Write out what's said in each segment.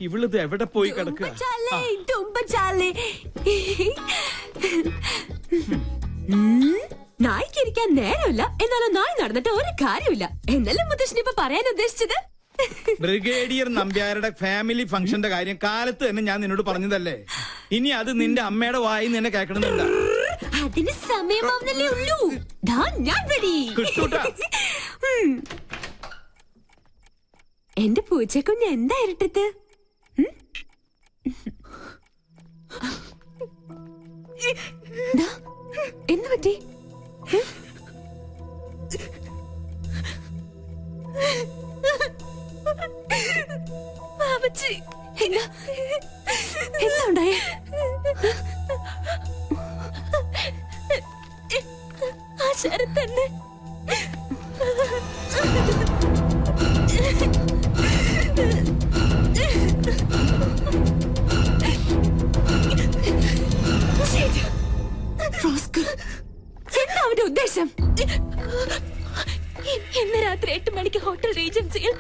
ഇവളിത് എവിടെ പോയി കിടക്കുക? നായ്ക്കിരിക്കാൻ നേരമില്ല, എന്നാലും നായ് നടന്നിട്ട് ഒരു കാര്യമില്ല. എന്നല്ലേ മുത്തശ്ശൻ ഇപ്പൊ പറയാൻ ഉദ്ദേശിച്ചത്? ബ്രിഗേഡിയർ നമ്പ്യാരുടെ ഫാമിലി ഫംഗ്ഷന്റെ കാര്യം കാലത്ത് തന്നെ ഞാൻ നിന്നോട് പറഞ്ഞതല്ലേ. ഇനി അത് നിന്റെ അമ്മയുടെ വായി നിന്നെ കേൾക്കണമെന്നില്ല. അതിന് സമയമാവുന്നല്ലേ ഉള്ളൂ. ഞാൻ ready. എന്റെ പൂച്ചക്കുഞ്ഞ് എന്താ ഇരട്ടത്ത്? എന്ത് പറ്റി? എന്താ ഉണ്ടായേ? ആ ശരത്തന്നെ എന്താ അവന്റെ ഉദ്ദേശം? ഇന്ന് രാത്രി 8 മണിക്ക് ഹോട്ടൽ റീജൻസിയിൽ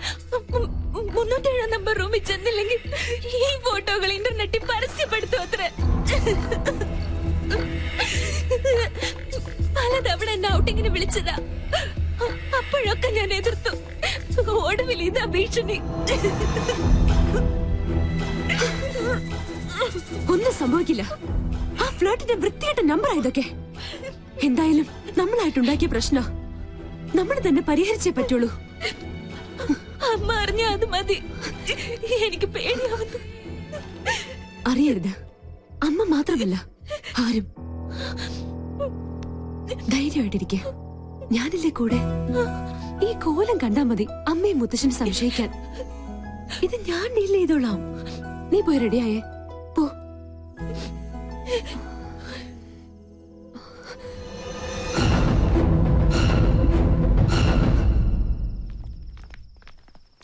307 നമ്പർ റൂമിൽ ചെന്നില്ലെങ്കിൽ ഈ ഫോട്ടോകൾ ഇന്റർനെറ്റിൽ പരസ്യപ്പെടുത്തും അത്രേ. പലതവണ എന്നെ ഔട്ടിങ്ങിന് വിളിച്ചതാ. അപ്പോഴൊക്കെ ഞാൻ എതിർത്തു. ഒടുവിൽ ഇതാ ഭീഷണി. ഒന്നും സംഭവിക്കില്ല. ആ ഫ്ലോട്ടിന്റെ വൃത്തിയായിട്ട നമ്പർ ഇതൊക്കെ. എന്തായാലും നമ്മളായിട്ടുണ്ടാക്കിയ പ്രശ്നം നമ്മൾ തന്നെ പരിഹരിച്ചേ പറ്റുള്ളൂ. അമ്മ അറിഞ്ഞ അത് മതി. എനിക്ക് പേടിയാവുന്നു. അറിയരുത്. അമ്മ മാത്രമല്ല ആരും. ധൈര്യമായിട്ടിരിക്കെ. ഞാനില്ലേ കൂടെ. ഈ കോലം കണ്ടാ മതി അമ്മയും മുത്തശ്ശനും സംശയിക്കാൻ. ഇത് ഞാൻ ഡീൽ ചെയ്തോളാം. നീ പോയി റെഡിയായേ പോ.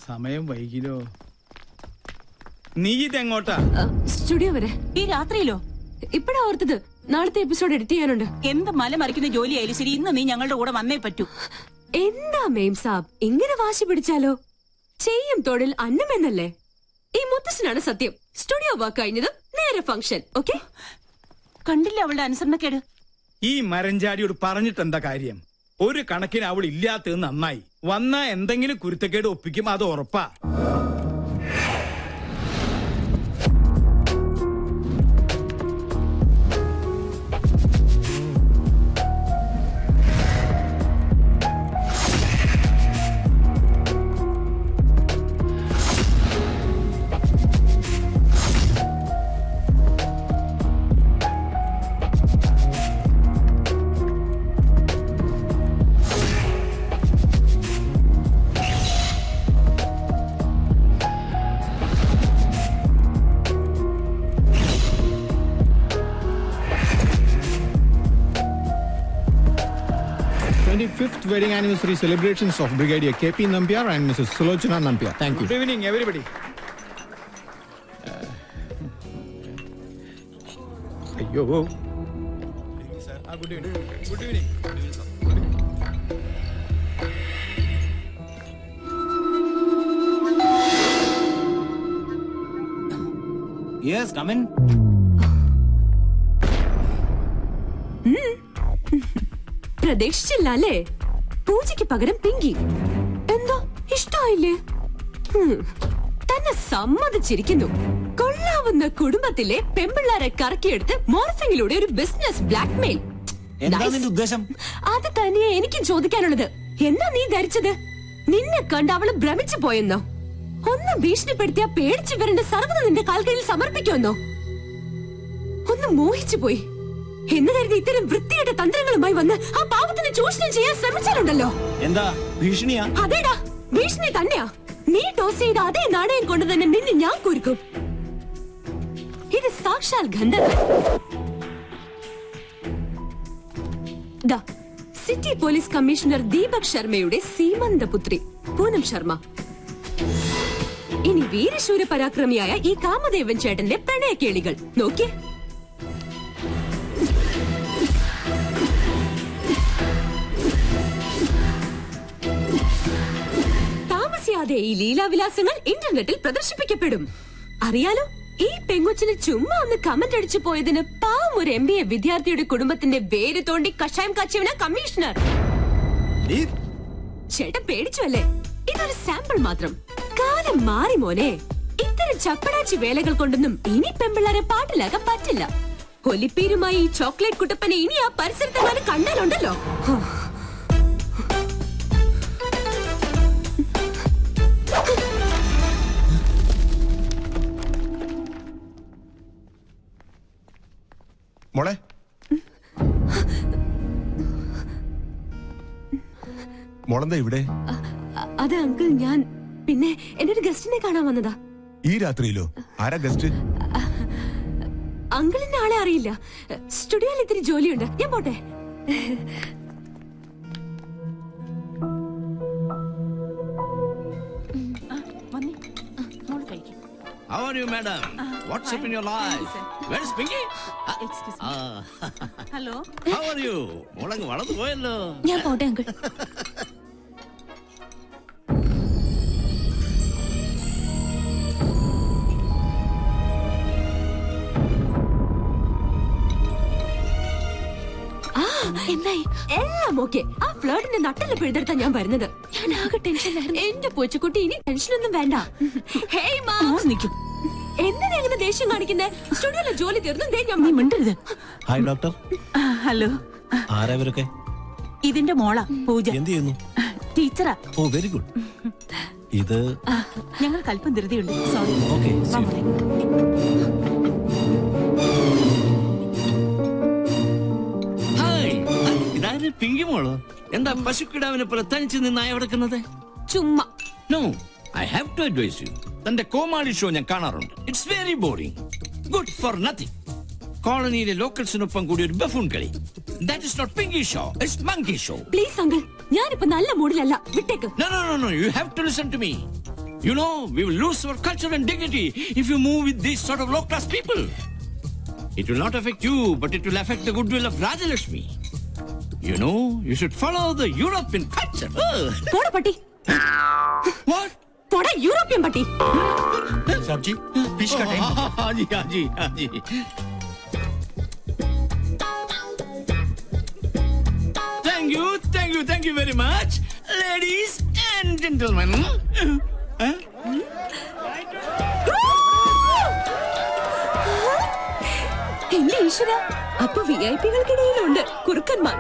സമയം വൈകിലോ? നീ ഇതെങ്ങോട്ടാ? സ്റ്റുഡിയോ വരെ. ഈ രാത്രിയിലോ? ഇപ്പഴാ ഓർത്തത്. നാളത്തെ എപ്പിസോഡ് എഡിറ്റ് ചെയ്യാനുണ്ട്. എന്ത് മല മറിക്കുന്ന ജോലിയായാലും ശരി, ഇന്ന് നീ ഞങ്ങളുടെ കൂടെ വന്നേ പറ്റൂ. എന്താ മേം സാബ് ഇങ്ങനെ വാശി പിടിച്ചാലോ? ചെയ്യും തൊഴിൽ അന്നമെന്നല്ലേ. ഈ മുത്തശ്ശനാണ് സത്യം. സ്റ്റുഡിയോ വർക്ക് കഴിഞ്ഞത് നേരെ ഫംഗ്ഷൻ. ഓക്കെ? കണ്ടില്ല അവളുടെ അനുസരണക്കേട്. ഈ മരഞ്ചാടിയോട് പറഞ്ഞിട്ട് എന്താ കാര്യം? ഒരു കണക്കിന് അവൾ ഇല്ലാത്തത് നന്നായി. വന്ന എന്തെങ്കിലും കുരുത്തക്കേട് ഒപ്പിക്കും, അത് ഉറപ്പാ. Fifth wedding anniversary celebrations of Brigadier KP Nambiar and Mrs. Sulochana Nambiar. Thank you. Good evening, everybody. Ayyo. Sir, good evening. Good evening. Yes, come in. പ്രതീക്ഷിച്ചില്ല അല്ലേ? പൂജയ്ക്ക് പകരം പിങ്കി. എന്തോ ഇഷ്ടമായില്ലേ? തന്നെ സമ്മതിച്ചിരിക്കുന്നു. കൊള്ളാവുന്ന കുടുംബത്തിലെ പെമ്പിള്ളാരെ കറക്കിയെടുത്ത് മോർഫിംഗിലൂടെ ഒരു ബിസിനസ് ബ്ലാക്ക്മെയിൽ. അത് തന്നെയാ എനിക്കും ചോദിക്കാനുള്ളത്. എന്താ നീ ധരിച്ചത്? നിന്നെ കണ്ട് അവള് ഭ്രമിച്ചു പോയെന്നോ? ഒന്ന് ഭീഷണിപ്പെടുത്തിയാ പേടിച്ചു വരേണ്ട സർവ്വത നിന്റെ കാൽക്കീഴിൽ സമർപ്പിക്കുമെന്നോ? ഒന്ന് മോഹിച്ചു പോയി എന്ന് കരുതി ഇത്തരം വൃത്തിയുടെ തന്ത്രങ്ങളുമായി വന്ന് ആ പാവത്തിനെ ചൂഷണം ചെയ്യാൻ ശ്രമിച്ചാലുണ്ടല്ലോ. എന്താ ഭീഷണിയാ? അതേടാ, ഭീഷണി തന്നെയാ. നീ ടോസ് ചെയ്ത അതേ നാണയം കൊണ്ട് തന്നെ നിന്നെ ഞാൻ കുരുക്കും. ഇത് സാക്ഷാൽ ഗന്ധർവൻ. സിറ്റി പോലീസ് കമ്മീഷണർ ദീപക് ശർമ്മയുടെ സീമന്തപുത്രി പൂനം ശർമ്മ. ഇനി വീരശൂര പരാക്രമിയായ ഈ കാമദേവൻ ചേട്ടന്റെ പ്രണയ കേളികൾ നോക്കിയേ. കൂടാതെ ഈ ലീലാവിലാസങ്ങൾ ഇന്റർനെറ്റിൽ പ്രദർശിപ്പിക്കപ്പെടും. അറിയാലോ, ഈ പെങ്കൊച്ചിന് ചുമ്മാ ഒന്ന് കമന്റ് അടിച്ചു പോയതിന് പാവം ഒരു MBA വിദ്യാർത്ഥിയുടെ കുടുംബത്തിന്റെ വേര് തോണ്ടി കഷായം കാച്ചിയവനാ കമ്മീഷണർ. ചേട്ടൻ പേടിച്ചു അല്ലേ? ഇതൊരു സാമ്പിൾ മാത്രം. കാലം മാറി മോനെ. ഇത്തരം ചപ്പടാച്ചി വേലകൾ കൊണ്ടൊന്നും ഇനി പെമ്പിള്ളാരെ പാട്ടിലാക്കാൻ പറ്റില്ല. ഒലിപ്പീരുമായി ഈ ചോക്ലേറ്റ് കുട്ടപ്പനെ ഇനി ആ പരിസരത്തെങ്ങാനും കണ്ടാലുണ്ടല്ലോ. മോളെ, മോളെന്താ ഇവിടെ? അത് അങ്കിൾ, ഞാൻ പിന്നെ എന്റെ ഒരു ഗസ്റ്റിനെ കാണാൻ വന്നതാ. ഈ രാത്രിയിലോ? ആരാ ഗസ്റ്റ്? അങ്കിളിന്റെ ആളെ അറിയില്ല. സ്റ്റുഡിയോയിൽ ഇത്തിരി ജോലിയുണ്ട്, ഞാൻ പോട്ടെ. How are you, madam? What's up in your life? Where is Pinky? Excuse me. Hello, How are you? മോളങ്ങ് വളർന്നു പോയല്ലോ. ഞാൻ പോട്ടെ അങ്കിൾ. എന്തായി? എല്ലാം ഓക്കെ. ആ ഫ്ലേർട്ടിന്റെ നട്ടല് പിഴുതെടുത്താ ഞാൻ വരുന്നത്. ഞാൻ ആകെ ടെൻഷനിലായിരുന്നു. എന്റെ പൂച്ചക്കുട്ടി, ഇനി ടെൻഷനൊന്നും വേണ്ട. ഹേയ് മാം, നിൽക്കും. എന്തിനാ അങ്ങനെ ദേഷ്യം കാണിക്കുന്നേ? സ്റ്റുഡിയോയിലെ ജോലി തീർന്നു. നീ മിണ്ടരുത്. Hi doctor. ഹലോ, ആരാ ഇവരൊക്കെ? ഇതിന്റെ മോളാ പൂജ. എന്ത് ചെയ്യുന്നു? ടീച്ചറാ. ഓ വെരി ഗുഡ്. ഇത് ഞങ്ങൾക്ക് അല്പം ധൃതിയുണ്ട്. സോറി. ഓക്കെ. ഹായ്, ഇതാര് പിങ്കി മോളോ? എന്താ പശുക്കിടാവിനെ പോലെ തനിച്ച് നിന്നായ കിടക്കുന്നത്? ചുമ്മാ. No, I have to advise you. തന്റെ കോമാളി ഷോ ഞാൻ കാണാറുണ്ട്. It's very boring, good for nothing. കോളനിയിലെ ലോക്കൽസിനൊപ്പം കൂടി ഒരു ബഫൂൺ കളി. That is not pinky show, it's monkey show. Please uncle, ഞാനിപ്പോ നല്ല മൂഡിലല്ല, വിട്ടേക്ക്. No, no, no, no. You have to listen to me. You know, we will lose our culture and dignity if you move with these sort of low-class people. It will not affect you, but it will affect the goodwill of Rajalakshmi. You know, you should follow the European culture. പോടാ പട്ടി. What? പോടാ European പട്ടി. സബ്ജി fish കട്ടേ. Haji, haji, haji. Thank you very much, ladies and gentlemen. എന്റെ ഈശ്വര, അപ്പൊ VIP കൾക്കിടയിലുണ്ട് കുറുക്കന്മാർ.